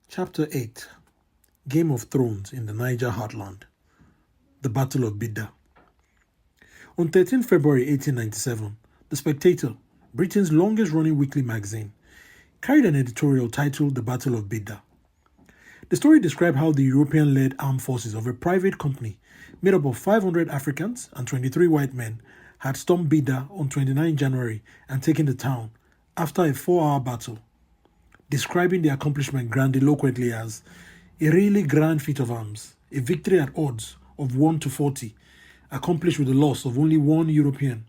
Chapter 8 Game of Thrones in the Niger Heartland. The Battle of Bidda. On 13 February 1897, The Spectator, Britain's longest-running weekly magazine, carried an editorial titled The Battle of Bidda. The story described how the European-led armed forces of a private company made up of 500 Africans and 23 white men had stormed Bidda on 29 January and taken the town after a 4-hour battle, describing the accomplishment grandiloquently as a really grand feat of arms, a victory at odds of 1 to 40, accomplished with the loss of only one European.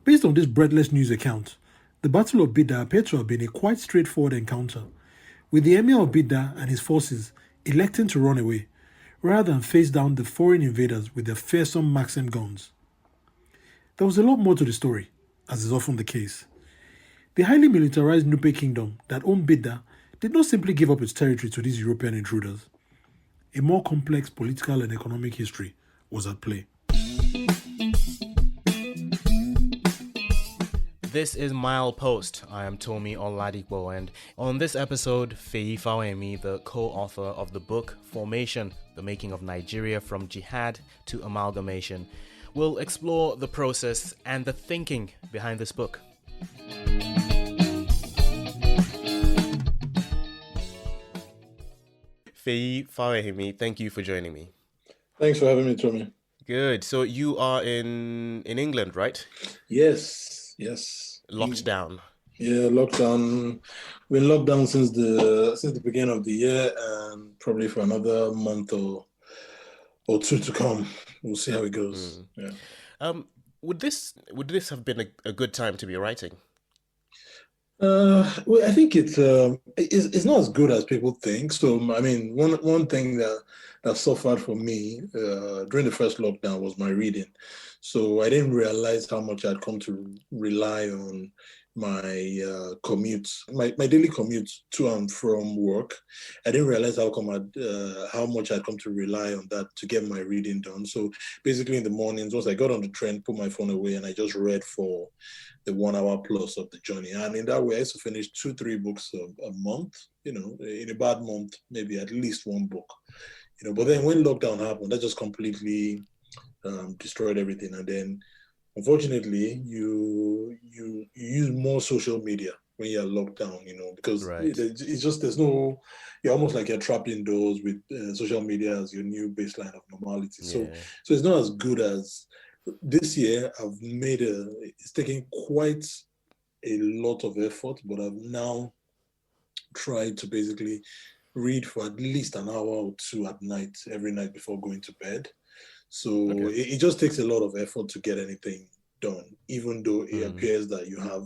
Based on this breathless news account, the Battle of Bidda appeared to have been a quite straightforward encounter, with the Emir of Bidda and his forces electing to run away, rather than face down the foreign invaders with their fearsome Maxim guns. There was a lot more to the story, as is often the case. The highly militarized Nupe kingdom that owned Bidda did not simply give up its territory to these European intruders. A more complex political and economic history was at play. This is Milepost. I am Tomi Oladipo, and on this episode, Feyi Fawehinmi, the co-author of the book Formation, The Making of Nigeria from Jihad to Amalgamation, will explore the process and the thinking behind this book. Feyi Fawehinmi, thank you for joining me. Thanks for having me, Tomi. Good. So you are in England, right? Yes. Locked down. Yeah, lockdown. We're in lockdown since the beginning of the year, and probably for another month or two to come. We'll see how it goes. Yeah. Would this have been a good time to be writing? Well, I think it's not as good as people think. So, I mean, one thing that suffered for me during the first lockdown was my reading. So I didn't realize how much I'd come to rely on my commute, my daily commute to and from work. I didn't realize how much I'd come to rely on that to get my reading done. So basically in the mornings, once I got on the train, put my phone away, and I just read for the 1 hour plus of the journey. And in that way, I used to finish 2-3 books a month, in a bad month, maybe at least one book, but then when lockdown happened, that just completely destroyed everything. And then unfortunately, you use more social media when you're locked down, because it's just, you're almost like you're trapped indoors with social media as your new baseline of normality. So it's not as good as this year. It's taken quite a lot of effort, but I've now tried to basically read for at least an hour or two at night, every night before going to bed. So it just takes a lot of effort to get anything done, even though it appears that you have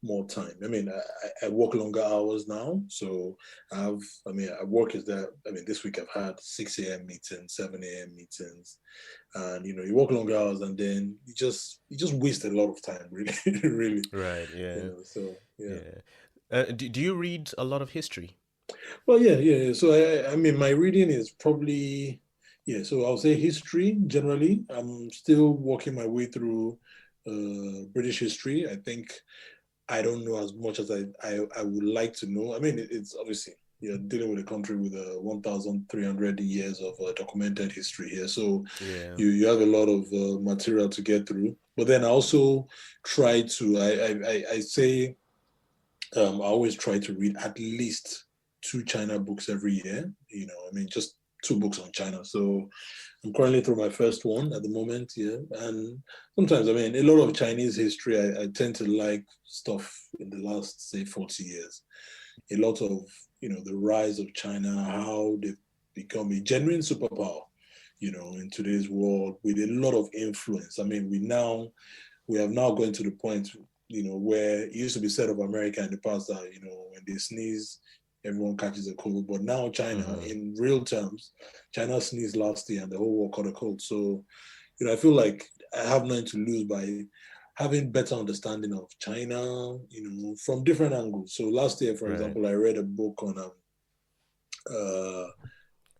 more time. I mean, I work longer hours now, so I work this week I've had 6 a.m. meetings, 7 a.m. meetings, and you work longer hours, and then you just waste a lot of time, really, really. Right. Yeah. Do you read a lot of history? Well, yeah. So I mean, my reading is probably. Yeah, so I'll say history generally. I'm still working my way through British history. I think I don't know as much as I would like to know. I mean, it's obviously you're dealing with a country with 1,300 years of documented history here. So you have a lot of material to get through. But then I also try to, I always try to read at least 2 China books every year. Just 2 books on China. So I'm currently through my first one at the moment, And sometimes, a lot of Chinese history, I tend to like stuff in the last, say, 40 years. A lot of, the rise of China, how they've become a genuine superpower, in today's world with a lot of influence. I mean, we have now gone to the point, where it used to be said of America in the past that, when they sneeze, everyone catches a cold. But now China, in real terms, China sneezed last year and the whole world caught a cold. So, I feel like I have nothing to lose by having better understanding of China, from different angles. So last year, for example, I read a book on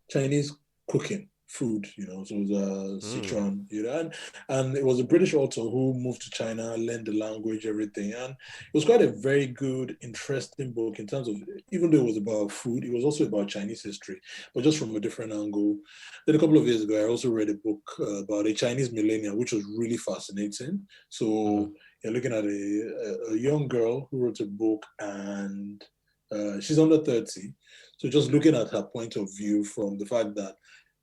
Chinese cooking food, so it was Sichuan, and it was a British author who moved to China, learned the language, everything. And it was quite a very good, interesting book in terms of, even though it was about food, it was also about Chinese history, but just from a different angle. Then a couple of years ago, I also read a book about a Chinese millennial, which was really fascinating. So you're looking at a young girl who wrote a book, and she's under 30. So just looking at her point of view from the fact that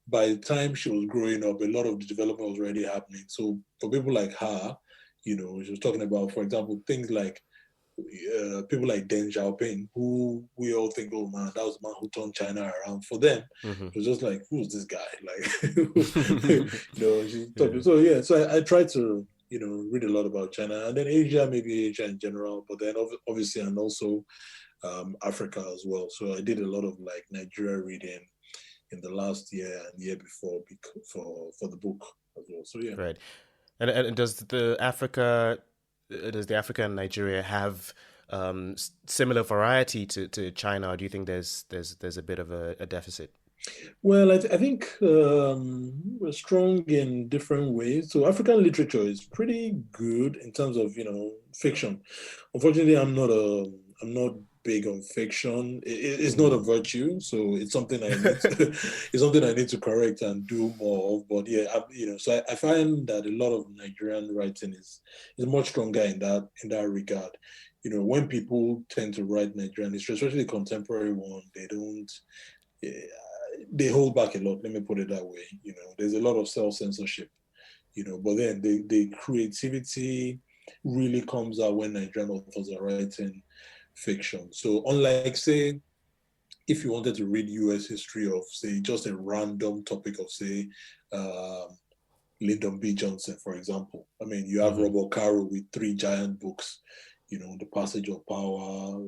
by the time she was growing up, a lot of the development was already happening. So for people like her, she was talking about, for example, things like people like Deng Xiaoping, who we all think, oh man, that was the man who turned China around. For them, it was just like, who's this guy? Like, she's talking. So yeah, so I tried to, read a lot about China, and then Asia, maybe Asia in general, but then obviously, and also Africa as well. So I did a lot of like Nigeria reading in the last year and year before for the book as well. So yeah. Right. And does the Africa and Nigeria have similar variety to China, or do you think there's a bit of a deficit? Well, I think we're strong in different ways. So African literature is pretty good in terms of fiction. Unfortunately, I'm not big on fiction. It's not a virtue, so it's something I need to, it's something I need to correct and do more of. But yeah, so I find that a lot of Nigerian writing is much stronger in that regard. When people tend to write Nigerian history, especially contemporary one, they don't. Yeah, they hold back a lot. Let me put it that way. There's a lot of self-censorship. But then the creativity really comes out when Nigerian authors are writing fiction. So unlike, say, if you wanted to read US history of, say, just a random topic of, say, Lyndon B. Johnson, for example. I mean, you have Robert Caro with 3 giant books, The Passage of Power,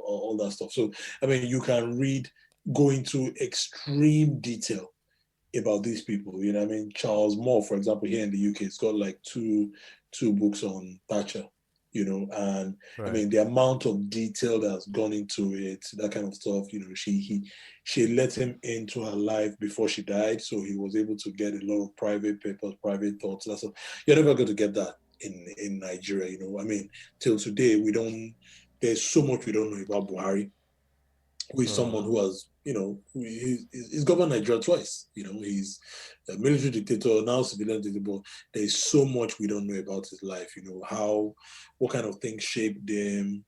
all that stuff. So, I mean, you can go into extreme detail about these people. I mean, Charles Moore, for example, here in the UK, it's got like two books on Thatcher, and Right. I mean, the amount of detail that's gone into it, that kind of stuff, she let him into her life before she died. So he was able to get a lot of private papers, private thoughts. That's you're never going to get that in Nigeria, I mean, till today, there's so much we don't know about Buhari, who is someone who has, he's governed Nigeria twice. He's a military dictator, now civilian dictator, but there's so much we don't know about his life, what kind of things shaped him,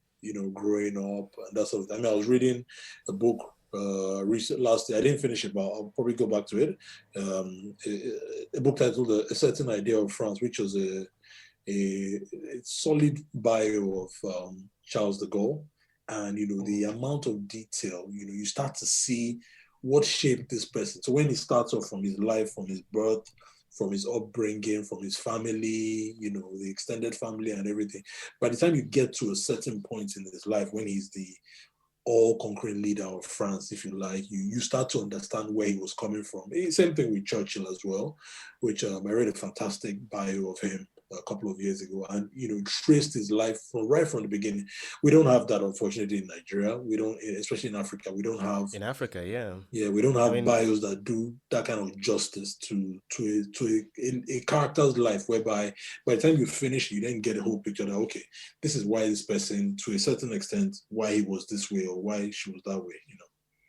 growing up and that sort of thing. I mean, I was reading a book last year. I didn't finish it, but I'll probably go back to it. A book titled A Certain Idea of France, which was a solid bio of Charles de Gaulle. And the amount of detail, you start to see what shaped this person. So when he starts off from his life, from his birth, from his upbringing, from his family, the extended family and everything, by the time you get to a certain point in his life, when he's the all-conquering leader of France, if you like, you start to understand where he was coming from. Same thing with Churchill as well, which I read a fantastic bio of him a couple of years ago, and traced his life right from the beginning. We don't have that, unfortunately, in Nigeria. We don't, especially in Africa. We don't have in Africa. Yeah, we don't have bios that do that kind of justice to a character's life, whereby by the time you finish, you then get a whole picture that, okay, this is why this person, to a certain extent, why he was this way or why she was that way.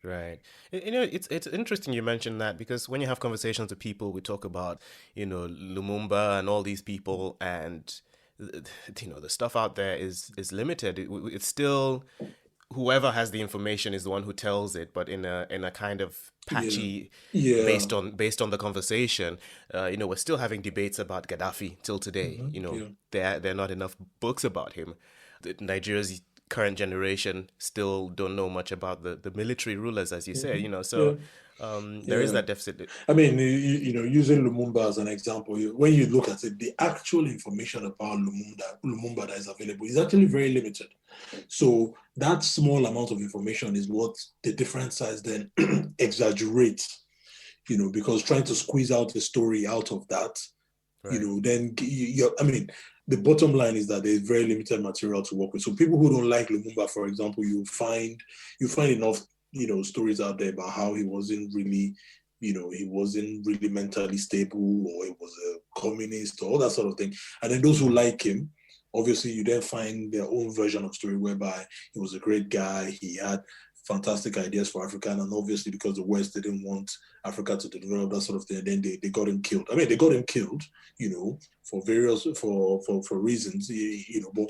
Right. It's interesting you mentioned that, because when you have conversations with people, we talk about, Lumumba and all these people, and the stuff out there is limited. It's still, whoever has the information is the one who tells it, but in a kind of patchy, based on the conversation. We're still having debates about Gaddafi till today. There are not enough books about him. Nigeria's current generation still don't know much about the military rulers, as you say. There is that deficit. I mean, using Lumumba as an example, when you look at it, the actual information about Lumumba that is available is actually very limited. So that small amount of information is what the different sides then exaggerate, because trying to squeeze out the story out of that, Right. then I mean, the bottom line is that there's very limited material to work with. So people who don't like Lumumba, for example, you find enough, stories out there about how he wasn't really, he wasn't really mentally stable, or he was a communist, or all that sort of thing. And then those who like him, obviously, you then find their own version of story whereby he was a great guy, he had fantastic ideas for Africa, and obviously because the West didn't want Africa to develop, that sort of thing, and then they got him killed. I mean, they got him killed, for various for reasons, but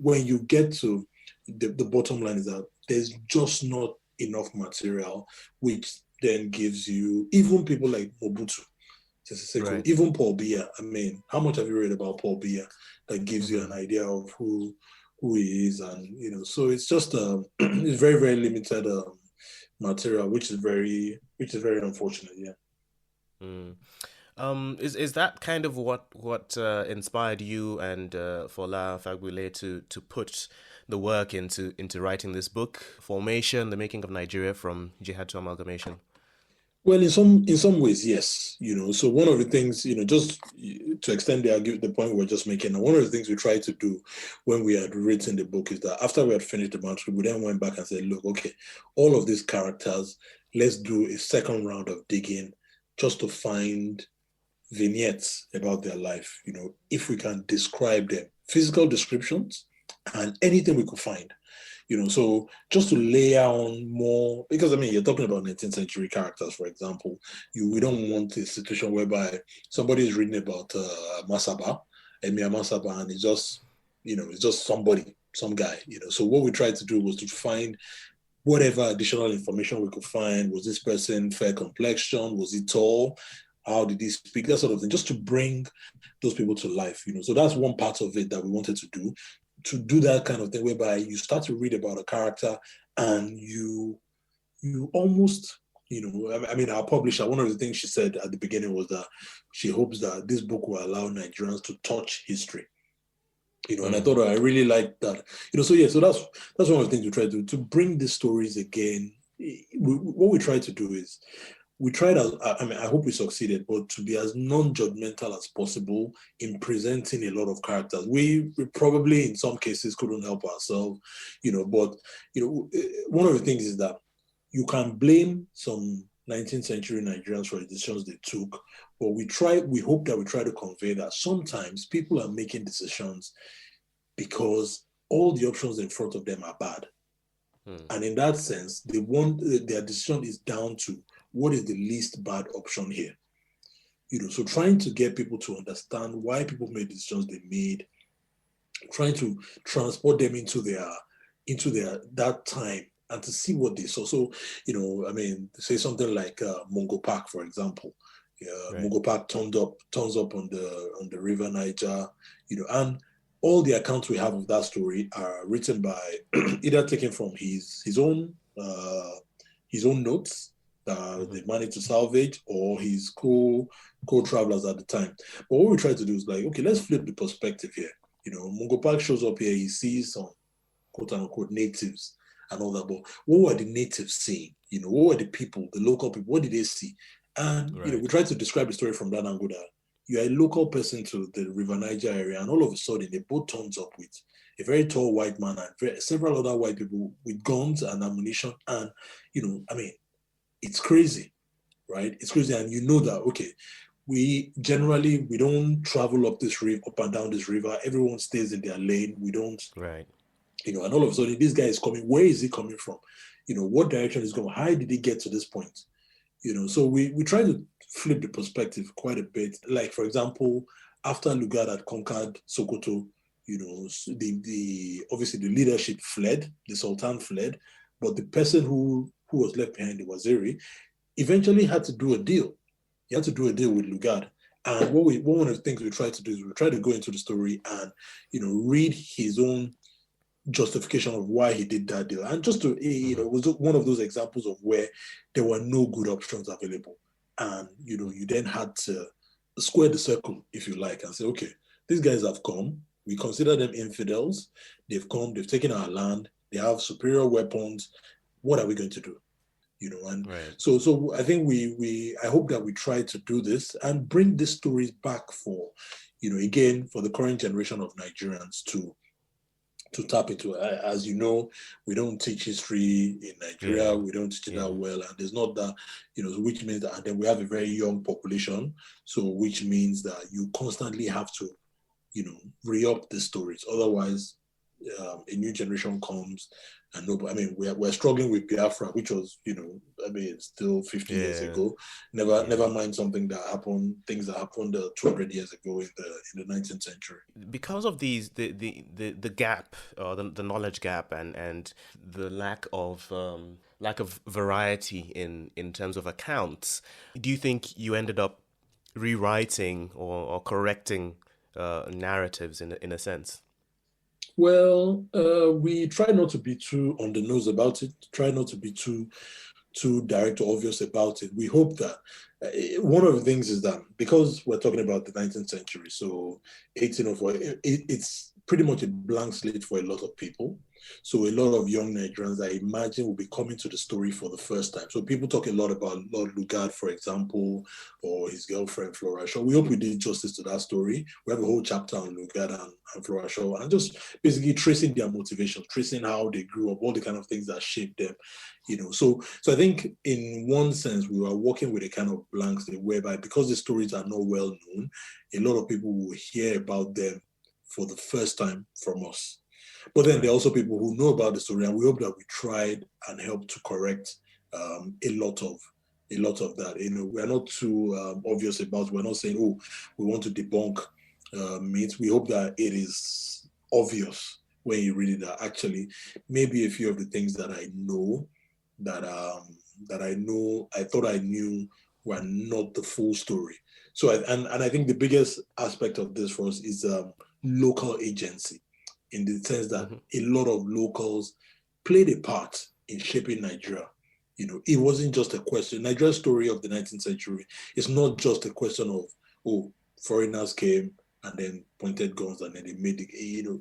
when you get to the bottom line is that there's just not enough material, which then gives you even people like Mobutu, Right. even Paul Biya. I mean, how much have you read about Paul Biya that gives you an idea of who he is? And so it's just it's very, very limited material, which is very unfortunate. Yeah. Is that kind of what inspired you and Fola Fagbule to put the work into writing this book, Formation: The Making of Nigeria from Jihad to Amalgamation? Well, in some ways, yes. So one of the things, just to extend the point we're just making, one of the things we tried to do when we had written the book is that after we had finished the manuscript, we then went back and said, look, okay, all of these characters, let's do a second round of digging just to find vignettes about their life. If we can describe them, physical descriptions, and anything we could find. So just to layer on more, because I mean, you're talking about 19th century characters, for example. We don't want a situation whereby somebody is reading about Masaba, Emir Masaba, and it's just somebody, some guy. So what we tried to do was to find whatever additional information we could find. Was this person fair complexion? Was he tall? How did he speak? That sort of thing, just to bring those people to life. So that's one part of it that we wanted to do. To do that kind of thing whereby you start to read about a character and you almost, I mean, our publisher, one of the things she said at the beginning was that she hopes that this book will allow Nigerians to touch history. And I thought I really liked that. So that's one of the things we try to bring these stories again. What we try to do is we tried, I hope we succeeded, but to be as non-judgmental as possible in presenting a lot of characters. We probably, in some cases, couldn't help ourselves, but, one of the things is that you can blame some 19th century Nigerians for the decisions they took, but we hope that we try to convey that sometimes people are making decisions because all the options in front of them are bad. And in that sense, their decision is down to what is the least bad option here. So trying to get people to understand why people made the decisions they made, trying to transport them into that time and to see what they saw. So, I mean, say something like Mungo Park, for example. Right. Mungo Park turns up on the River Niger, and all the accounts we have of that story are written by either taken from his own notes that they managed to salvage, or his co-travelers at the time. But what we try to do is like, okay, let's flip the perspective here. Mungo Park shows up here, he sees some quote unquote natives and all that, but what were the natives seeing? What were the people, the local people, what did they see? And right. We try to describe the story from that angle that you're a local person to the River Niger area, and all of a sudden the boat turns up with a very tall white man and several other white people with guns and ammunition. And, I mean, it's crazy, right? It's crazy. And that, okay, we don't travel up and down this river. Everyone stays in their lane. We don't, right. And all of a sudden this guy is coming. Where is he coming from? What direction is going? How did he get to this point? So we try to flip the perspective quite a bit. Like, for example, after Lugard had conquered Sokoto, the obviously the leadership fled, the Sultan fled, but the person who was left behind, the Waziri, eventually had to do a deal. He had to do a deal with Lugard. And one of the things we try to do is we try to go into the story and, read his own justification of why he did that deal. And just to, it was one of those examples of where there were no good options available. And, you then had to square the circle, if you like, and say, okay, these guys have come. We consider them infidels. They've come, they've taken our land. They have superior weapons. What are we going to do? And right. So I think I hope that we try to do this and bring these stories back for, again, for the current generation of Nigerians to tap into. As you know, we don't teach history in Nigeria. Yeah. We don't teach it Yeah. that well, and there's not that, which means that, and then we have a very young population, so which means that you constantly have to, re-up the stories. Otherwise, a new generation comes and nobody. I mean, we're struggling with Biafra, which was, still 50 years Yeah. ago. Never mind things that happened 200 years ago in the 19th century. Because of the gap, or the knowledge gap, and the lack of variety in terms of accounts, do you think you ended up rewriting or correcting narratives in a sense? Well, we try not to be too on the nose about it. Try not to be too direct or obvious about it. We hope that one of the things is that because we're talking about the 19th century, so 1804, it's pretty much a blank slate for a lot of people. So a lot of young Nigerians, I imagine, will be coming to the story for the first time. So people talk a lot about Lord Lugard, for example, or his girlfriend Flora Shaw. We hope we did justice to that story. We have a whole chapter on Lugard and Flora Shaw, and just basically tracing their motivations, tracing how they grew up, all the kind of things that shaped them. So I think in one sense we were working with a kind of blank slate whereby, because the stories are not well known, a lot of people will hear about them for the first time from us. But then there are also people who know about the story, and we hope that we tried and helped to correct a lot of that. We're not too obvious about. We're not saying, oh, we want to debunk myths. We hope that it is obvious when you read it that actually maybe a few of the things that I know I thought I knew were not the full story. So I think the biggest aspect of this for us is local agency, in the sense that a lot of locals played a part in shaping Nigeria. It wasn't just a question. Nigeria's story of the 19th century is not just a question of, oh, foreigners came and then pointed guns and then they made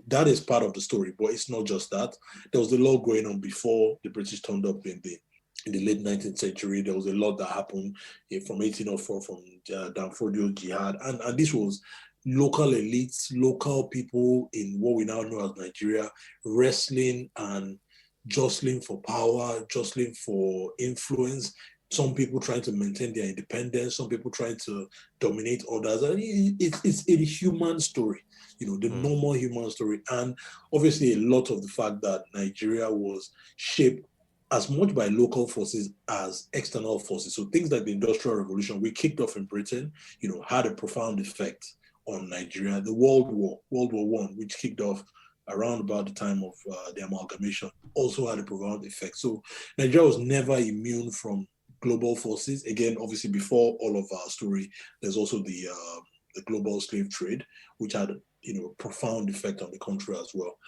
that is part of the story, but it's not just that. There was a lot going on before the British turned up in the late 19th century. There was a lot that happened from 1804, from Danfordio's Jihad, and this was local elites, local people in what we now know as Nigeria, wrestling and jostling for power, jostling for influence. Some people trying to maintain their independence, some people trying to dominate others. And it's a human story, the normal human story. And obviously a lot of the fact that Nigeria was shaped as much by local forces as external forces. So things like the Industrial Revolution, we kicked off in Britain, had a profound effect on Nigeria. The World War I, which kicked off around about the time of the Amalgamation, also had a profound effect. So Nigeria was never immune from global forces. Again, obviously, before all of our story, there's also the global slave trade, which had a profound effect on the country as well.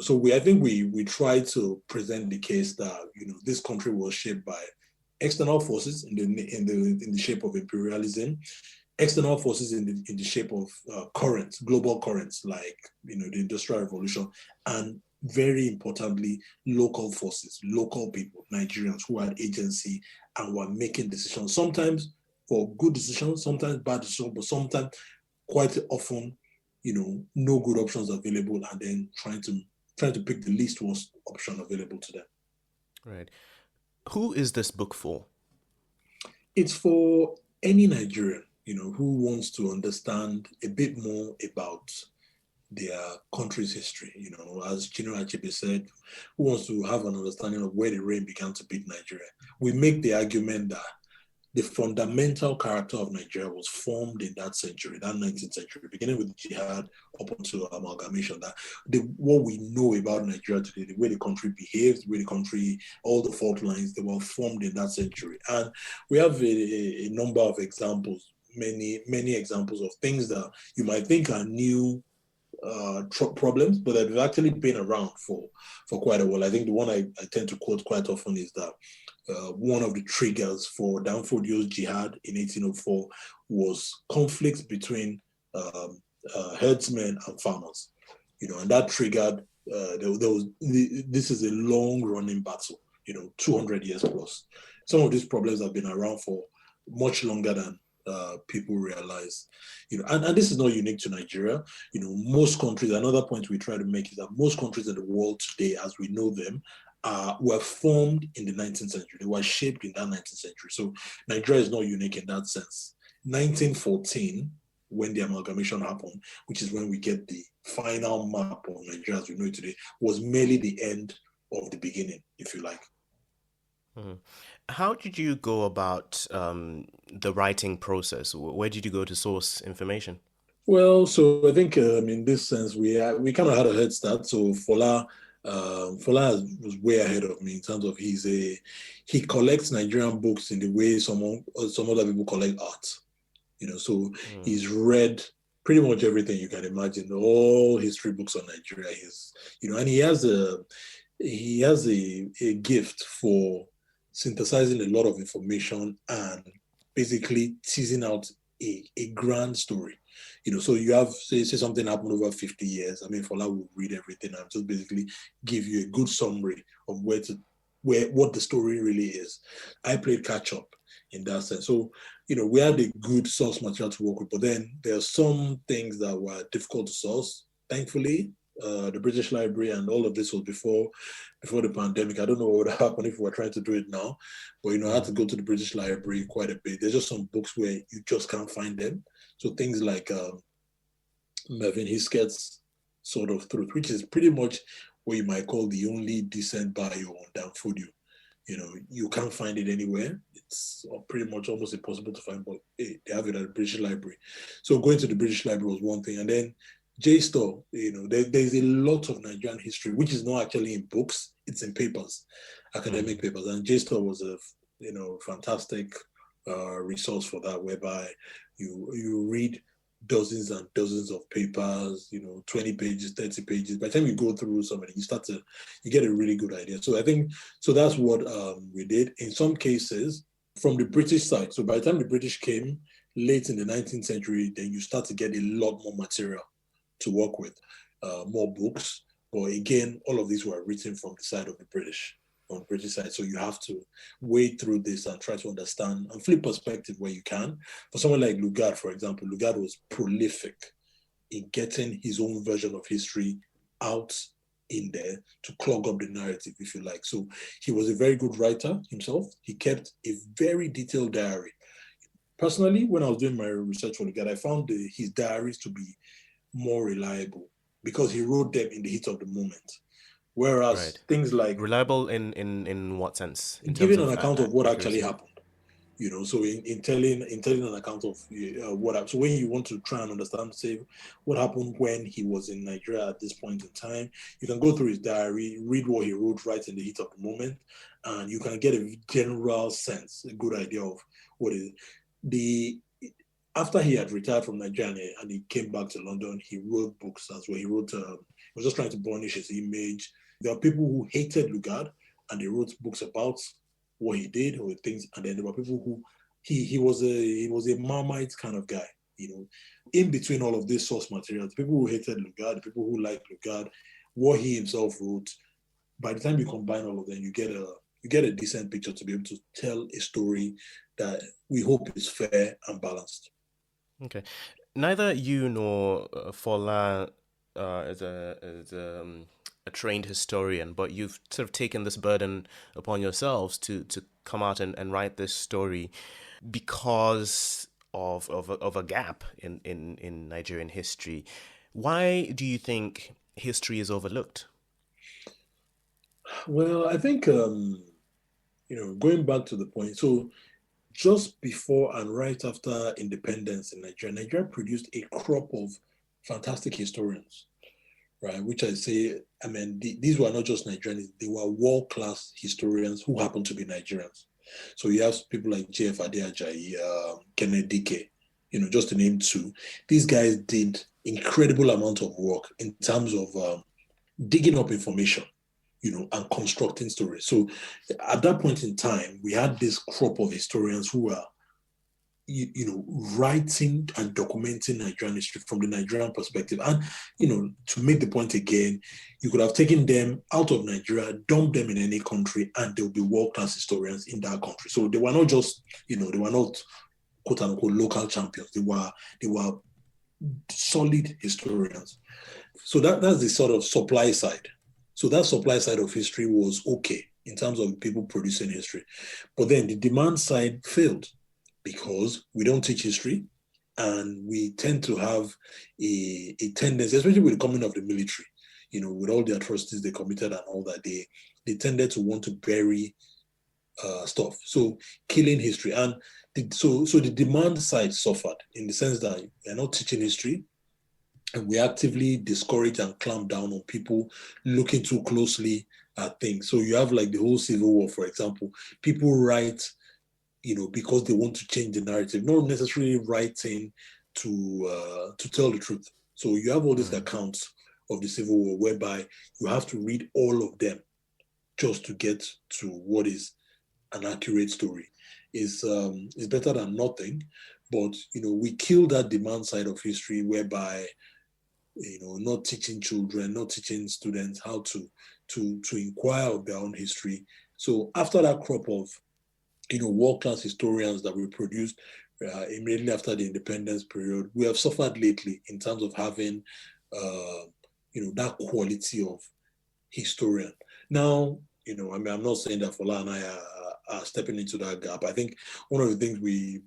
So I think we try to present the case that this country was shaped by external forces in the shape of imperialism, external forces in the shape of global currents like the Industrial Revolution, and very importantly, local forces, local people, Nigerians who had agency and were making decisions. Sometimes for good decisions, sometimes bad decisions, but sometimes quite often, no good options available, and then trying to pick the least worst option available to them. Right. Who is this book for? It's for any Nigerian, who wants to understand a bit more about their country's history. As Chino Achebe said, who wants to have an understanding of where the rain began to beat Nigeria. We make the argument that the fundamental character of Nigeria was formed in that century, that 19th century, beginning with Jihad up until Amalgamation. That what we know about Nigeria today, the way the country behaves, the way the country, all the fault lines, they were formed in that century. And we have a number of examples, many examples of things that you might think are new problems, but they've actually been around for quite a while. I think the one I tend to quote quite often is that one of the triggers for Danfordio's Jihad in 1804 was conflict between herdsmen and farmers. And that triggered, this is a long running battle, 200 years plus. Some of these problems have been around for much longer than people realize, and this is not unique to Nigeria. Most countries, another point we try to make is that most countries in the world today, as we know them, were formed in the 19th century. They were shaped in that 19th century. So Nigeria is not unique in that sense. 1914, when the amalgamation happened, which is when we get the final map of Nigeria as we know it today, was merely the end of the beginning, if you like. Mm-hmm. How did you go about the writing process? Where did you go to source information? Well, so I think in this sense we kind of had a head start. So Fola was way ahead of me in terms of he collects Nigerian books in the way some other people collect art. So he's read pretty much everything you can imagine, all history books on Nigeria. And he has a gift for synthesizing a lot of information and basically teasing out a grand story. So you have, say something happened over 50 years. I mean, Fola will read everything and just basically give you a good summary of what the story really is. I played catch up in that sense. So, we had a good source material to work with, but then there are some things that were difficult to source. Thankfully, the British Library and all of this was before the pandemic. I don't know what would happen if we were trying to do it now, but I had to go to the British Library quite a bit. There's just some books where you just can't find them. So things like Mervyn Hiskett's Sword of Truth, which is pretty much what you might call the only decent bio on Danfodio. You can't find it anywhere. It's pretty much almost impossible to find, but hey, they have it at the British Library. So going to the British Library was one thing. And then JSTOR, there's a lot of Nigerian history, which is not actually in books, it's in papers, academic papers. And JSTOR was a, fantastic resource for that, whereby you read dozens and dozens of papers, 20 pages, 30 pages. By the time you go through somebody, you get a really good idea. So I think, so that's what we did. In some cases, from the British side, so by the time the British came late in the 19th century, then you start to get a lot more material to work with, more books. But again, all of these were written from the side of the British, on the British side. So you have to wade through this and try to understand and flip perspective where you can. For someone like Lugard, for example, Lugard was prolific in getting his own version of history out in there to clog up the narrative, if you like. So he was a very good writer himself. He kept a very detailed diary. Personally, when I was doing my research for Lugard, I found his diaries to be more reliable because he wrote them in the heat of the moment. Whereas things like reliable in what sense? In giving terms an account of what accuracy? actually happened. So in telling an account of what happened. So when you want to try and understand, say, what happened when he was in Nigeria at this point in time, you can go through his diary, read what he wrote right in the heat of the moment, and you can get a general sense, a good idea of what is after he had retired from Nigeria and he came back to London, he wrote books as well. He was just trying to burnish his image. There are people who hated Lugard and they wrote books about what he did or things. And then there were people who he was a Marmite kind of guy, in between all of this source material, the people who hated Lugard, the people who liked Lugard, what he himself wrote. By the time you combine all of them, you get a decent picture to be able to tell a story that we hope is fair and balanced. Okay. Neither you nor Fola is a trained historian, but you've sort of taken this burden upon yourselves to come out and write this story because of a gap in Nigerian history. Why do you think history is overlooked? Well, I think going back to the point, so just before and right after independence in Nigeria produced a crop of fantastic historians, right? Which I say, I mean, these were not just Nigerians, they were world-class historians who happened to be Nigerians. So you have people like J.F. Adeajayi, Kenneth Dike, just to name two. These guys did incredible amount of work in terms of digging up information, and constructing stories. So at that point in time, we had this crop of historians who were, writing and documenting Nigerian history from the Nigerian perspective. And, to make the point again, you could have taken them out of Nigeria, dumped them in any country, and they'll be world-class historians in that country. So they were not just, they were not quote unquote local champions. They were solid historians. So that's the sort of supply side. So that supply side of history was okay in terms of people producing history. But then the demand side failed because we don't teach history and we tend to have a tendency, especially with the coming of the military, with all the atrocities they committed and all that, they tended to want to bury stuff. So killing history. And so the demand side suffered in the sense that we're not teaching history, and we actively discourage and clamp down on people looking too closely at things. So you have like the whole Civil War, for example. People write, because they want to change the narrative, not necessarily writing to tell the truth. So you have all these accounts of the Civil War whereby you have to read all of them just to get to what is an accurate story. Is better than nothing, but we kill that demand side of history whereby not teaching children, not teaching students how to inquire of their own history. So after that crop of world-class historians that we produced immediately after the independence period, we have suffered lately in terms of having that quality of historian. Now, I'm not saying that Fola and I are stepping into that gap. I think one of the things we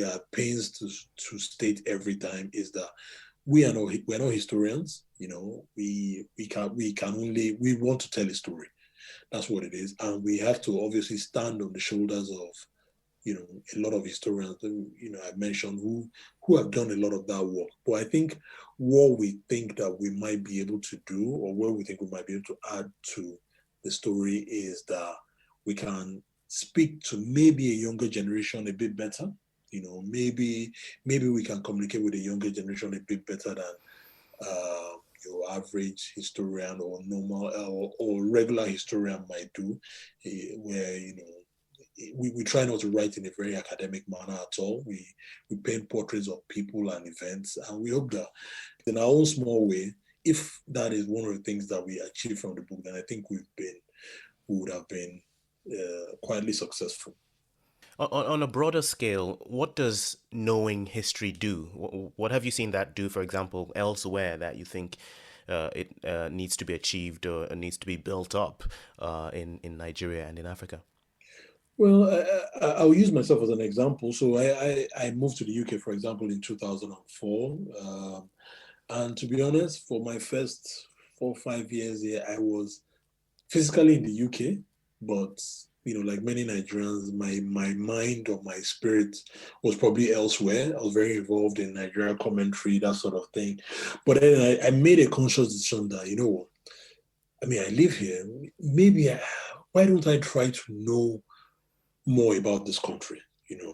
are pains to state every time is that we're not historians. We want to tell a story. That's what it is, and we have to obviously stand on the shoulders of a lot of historians I mentioned who have done a lot of that work. But I think what we think that we might be able to do, or what we think we might be able to add to the story, is that we can speak to maybe a younger generation a bit better. Maybe we can communicate with the younger generation a bit better than your average historian or normal or regular historian might do, where we try not to write in a very academic manner at all. We paint portraits of people and events, and we hope that in our own small way, if that is one of the things that we achieve from the book, then I think we would have been quietly successful. On a broader scale, what does knowing history do? What have you seen that do, for example, elsewhere that you think it needs to be achieved or needs to be built up in Nigeria and in Africa? Well, I'll use myself as an example. So I moved to the UK, for example, in 2004. And to be honest, for my first 4 or 5 years here, I was physically in the UK, but like many Nigerians, my mind or my spirit was probably elsewhere. I was very involved in Nigeria commentary, that sort of thing. But then I made a conscious decision that, what, I live here. Maybe why don't I try to know more about this country?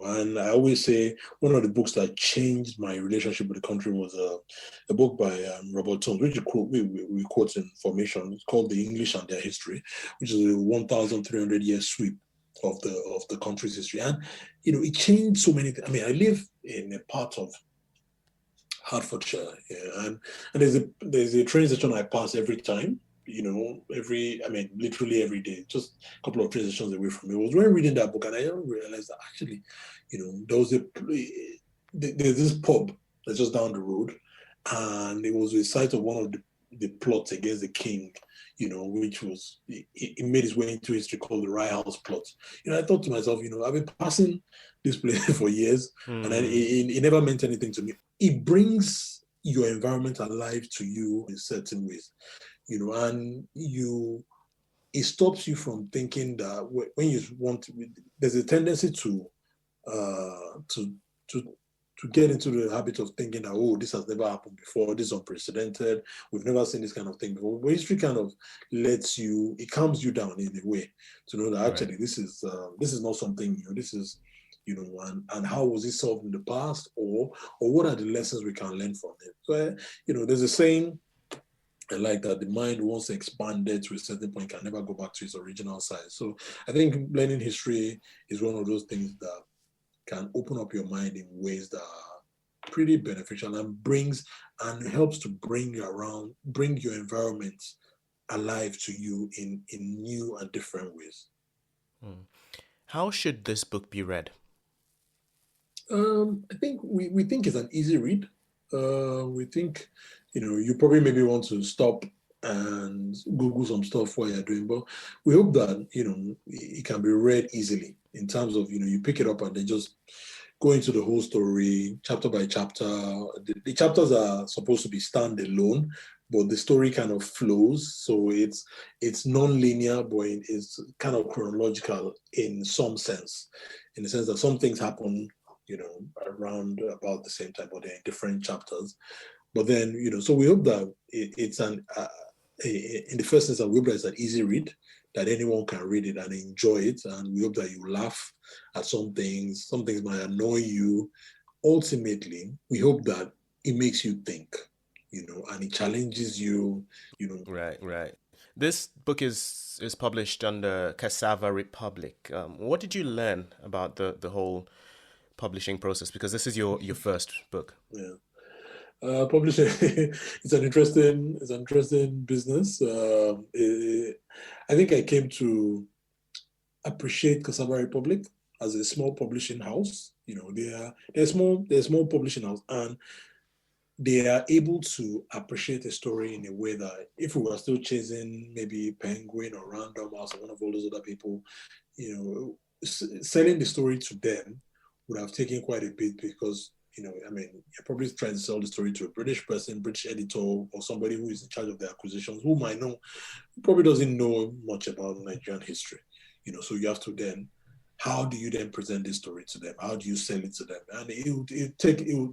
And I always say one of the books that changed my relationship with the country was a book by Robert Tomi, which we quote in Formation. It's called The English and Their History, which is a 1,300-year sweep of the country's history. And it changed so many things. I live in a part of Hertfordshire, yeah, and there's a train station I pass every time. Literally every day, just a couple of train stations away from me. I was when reading that book, and I didn't realize that actually, there was there's this pub that's just down the road, and it was the site of one of the plots against the king, which was it made its way into history called the Rye House plot. I thought to myself, I've been passing this place for years, and it never meant anything to me. It brings your environment alive to you in certain ways, and it stops you from thinking that when you want to, there's a tendency to to get into the habit of thinking that, oh, this has never happened before, this is unprecedented, we've never seen this kind of thing before. But history kind of it calms you down in a way to know that actually this is not something new. This is, and how was it solved in the past, or what are the lessons we can learn from it? So, there's a saying I like that the mind, once expanded to a certain point, can never go back to its original size. So I think learning history is one of those things that can open up your mind in ways that are pretty beneficial and helps to bring your environment alive to you in new and different ways. How should this book be read? I think we think it's an easy read. We think, you probably maybe want to stop and Google some stuff while you're doing, but we hope that, it can be read easily in terms of, you pick it up and then just go into the whole story, chapter by chapter. The chapters are supposed to be standalone, but the story kind of flows. So it's non-linear, but it's kind of chronological in some sense, in the sense that some things happen, around about the same time, but they're in different chapters. But then, so we hope that it's in the first instance, we hope that it's an easy read, that anyone can read it and enjoy it. And we hope that you laugh at some things. Some things might annoy you. Ultimately, we hope that it makes you think, and it challenges you. Right. This book is published under Cassava Republic. What did you learn about the whole publishing process? Because this is your first book. Yeah. Publishing it's an interesting business. I think I came to appreciate Cassava Republic as a small publishing house. They're a small publishing house, and they are able to appreciate a story in a way that if we were still chasing maybe Penguin or Random House or one of all those other people, selling the story to them would have taken quite a bit because, you're probably trying to sell the story to a British person, British editor, or somebody who is in charge of the acquisitions, who might know, who probably doesn't know much about Nigerian history. So you have to then, how do you then present this story to them? How do you sell it to them? And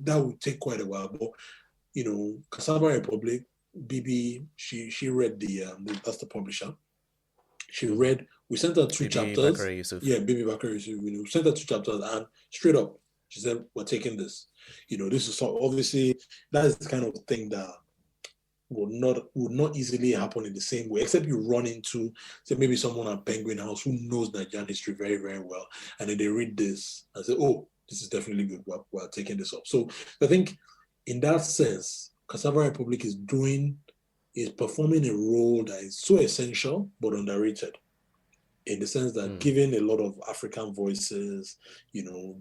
that would take quite a while. But Cassava Republic, BB, she read that's the publisher. She read. We sent her two Bibi chapters. Bakari Yusuf. Yeah, Bibi Bakari Yusuf. We sent her two chapters, and straight up, she said, "We're taking this." This is so obviously that is the kind of thing that would not easily happen in the same way, except you run into, say, maybe someone at Penguin House who knows Nigerian history very, very well, and then they read this and say, "Oh, this is definitely good. We're taking this up." So I think, in that sense, Cassava Republic is performing a role that is so essential but underrated, in the sense that giving a lot of African voices,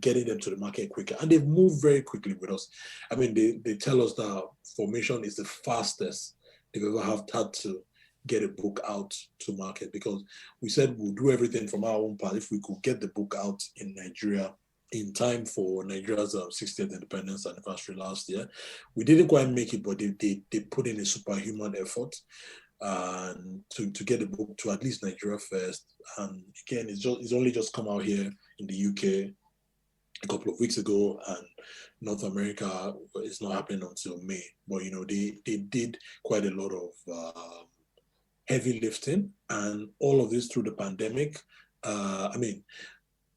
getting them to the market quicker. And they've moved very quickly with us. I mean, they tell us that Formation is the fastest they've ever had to get a book out to market, because we said we'll do everything from our own part if we could get the book out in Nigeria in time for Nigeria's 60th independence anniversary last year. We didn't quite make it, but they put in a superhuman effort and to get the book to at least Nigeria first. And again, it's only just come out here in the UK a couple of weeks ago, and North America is not happening until May. But they did quite a lot of heavy lifting, and all of this through the pandemic.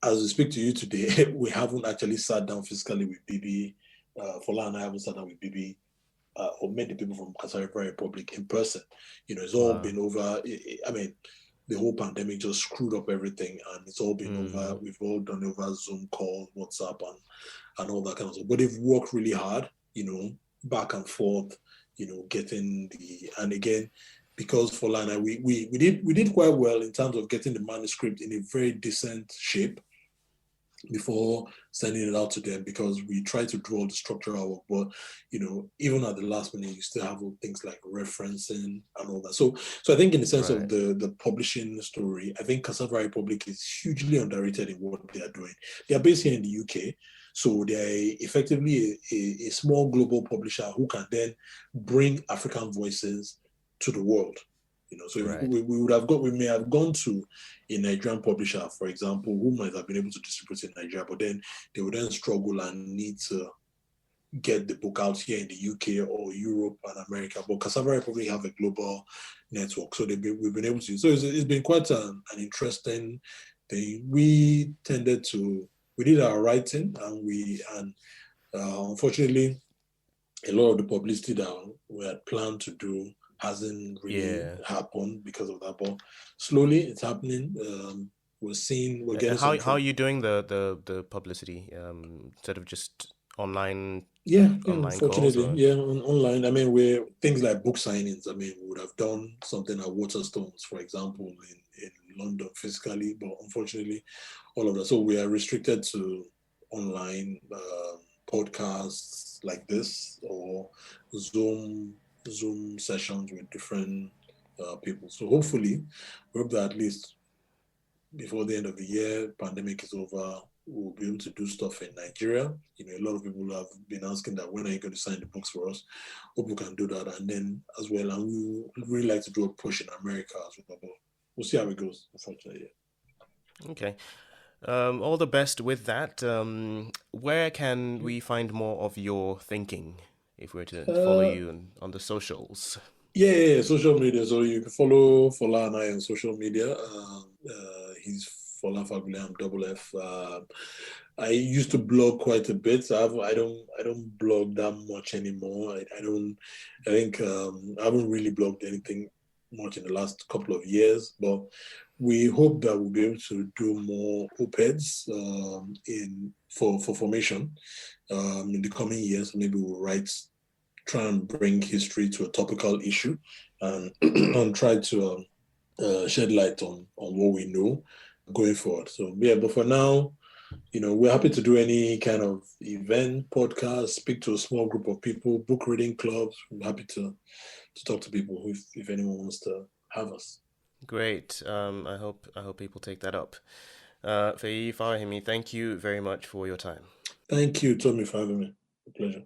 As we speak to you today, we haven't actually sat down physically with BB. Fola and I haven't sat down with BB or met the people from Cassava Republic in person. It's all been over. The whole pandemic just screwed up everything, and it's all been over. We've all done over Zoom calls, WhatsApp, and all that kind of stuff. But they've worked really hard, back and forth, getting and again, because Fola and I, we did quite well in terms of getting the manuscript in a very decent shape before sending it out to them, because we try to do all the structural work. But even at the last minute, you still have things like referencing and all that. So I think, in the sense of the publishing story, I think Cassava Republic is hugely underrated in what they are doing. They are based here in the UK, so they are effectively a small global publisher who can then bring African voices to the world. So we may have gone to a Nigerian publisher, for example, who might have been able to distribute in Nigeria, but then they would then struggle and need to get the book out here in the UK or Europe and America. But Cassava Republic have a global network, so we've been able to. So it's been quite an interesting thing. We did our writing, and unfortunately, a lot of the publicity that we had planned to do hasn't really happened because of that. But slowly it's happening. We're getting how are you doing the publicity instead of just online? Unfortunately, calls, online. I mean, where things like book signings. I mean, we would have done something at Waterstones, for example, in London physically, but unfortunately, all of that. So we are restricted to online podcasts like this, or Zoom sessions with different people. So hopefully, we hope that at least before the end of the year, pandemic is over, we'll be able to do stuff in Nigeria. A lot of people have been asking that, when are you going to sign the books for us? Hope we can do that. And then as well, and we would really like to do a push in America as well. But we'll see how it goes, unfortunately. Okay. All the best with that. Where can we find more of your thinking if we're to follow you on the socials? Yeah, social media. So you can follow Fola and I on social media. He's Fola Fagbule, I'm double F. I used to blog quite a bit. I don't blog that much anymore. I think I haven't really blogged anything much in the last couple of years, but we hope that we'll be able to do more op-eds for formation in the coming years. Maybe we'll try and bring history to a topical issue, and and try to shed light on what we know going forward. So yeah, but for now, we're happy to do any kind of event, podcast, speak to a small group of people, book reading clubs. We're happy to talk to people if anyone wants to have us. Great. I hope people take that up. Feyi Fawehinmi, thank you very much for your time. Thank you, Tomi, for having me. A pleasure.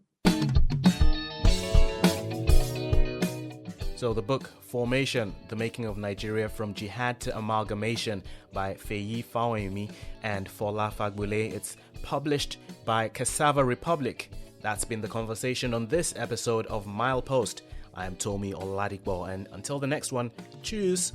So the book Formation, The Making of Nigeria from Jihad to Amalgamation by Feyi Fawehinmi and Fola Fagbule. It's published by Cassava Republic. That's been the conversation on this episode of Milepost. I am Tomi Oladipo, and until the next one, cheers.